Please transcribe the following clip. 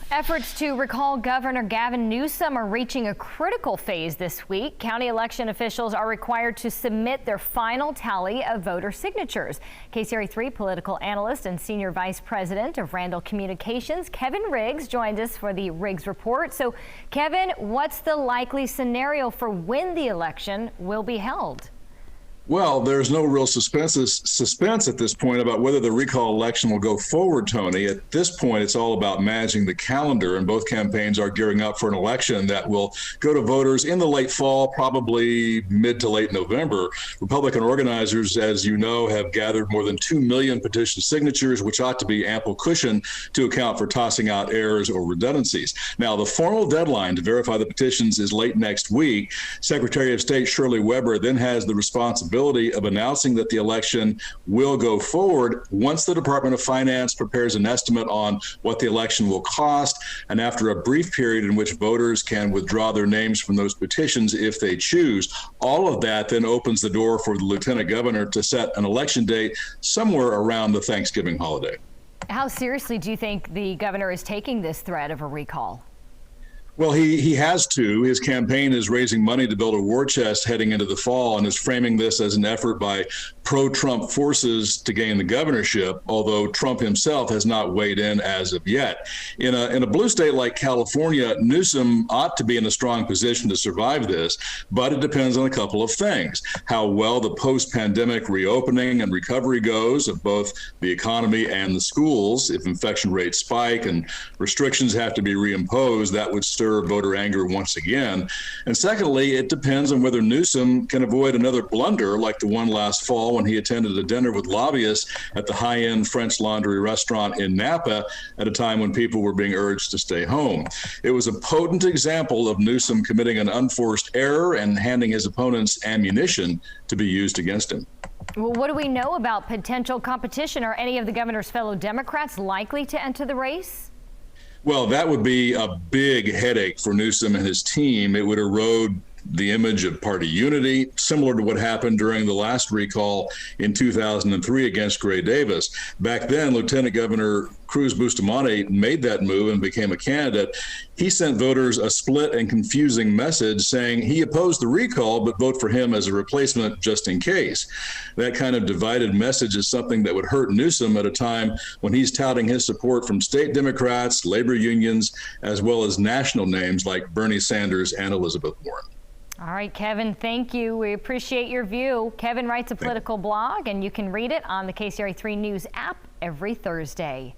Efforts to recall Governor Gavin Newsom are reaching a critical phase this week. County election officials are required to submit their final tally of voter signatures. KCRA 3 political analyst and senior vice president of Randall Communications, Kevin Riggs, joined us for the Riggs Report. So, Kevin, what's the likely scenario for when the election will be held? Well, there's no real suspense at this point about whether the recall election will go forward, Tony. At this point, it's all about managing the calendar, and both campaigns are gearing up for an election that will go to voters in the late fall, probably mid to late November. Republican organizers, as you know, have gathered more than 2 million petition signatures, which ought to be ample cushion to account for tossing out errors or redundancies. Now, the formal deadline to verify the petitions is late next week. Secretary of State Shirley Weber then has the responsibility of announcing that the election will go forward once the Department of Finance prepares an estimate on what the election will cost, and after a brief period in which voters can withdraw their names from those petitions if they choose. All of that then opens the door for the Lieutenant Governor to set an election date somewhere around the Thanksgiving holiday. How seriously do you think the governor is taking this threat of a recall? Well, he has to. His campaign is raising money to build a war chest heading into the fall and is framing this as an effort by pro-Trump forces to gain the governorship, although Trump himself has not weighed in as of yet. In a blue state like California, Newsom ought to be in a strong position to survive this, but it depends on a couple of things. How well the post-pandemic reopening and recovery goes of both the economy and the schools. If infection rates spike and restrictions have to be reimposed, that would stir voter anger once again. And secondly, it depends on whether Newsom can avoid another blunder like the one last fall when he attended a dinner with lobbyists at the high-end French Laundry restaurant in Napa at a time when people were being urged to stay home. It was a potent example of Newsom committing an unforced error and handing his opponents ammunition to be used against him. Well, what do we know about potential competition? Are any of the governor's fellow Democrats likely to enter the race? Well, that would be a big headache for Newsom and his team. It would erode the image of party unity, similar to what happened during the last recall in 2003 against Gray Davis. Back then, Lieutenant Governor Cruz Bustamante made that move and became a candidate. He sent voters a split and confusing message saying he opposed the recall, but vote for him as a replacement just in case. That kind of divided message is something that would hurt Newsom at a time when he's touting his support from state Democrats, labor unions, as well as national names like Bernie Sanders and Elizabeth Warren. All right, Kevin, thank you. We appreciate your view. Kevin writes a political blog, and you can read it on the KCRA 3 News app every Thursday.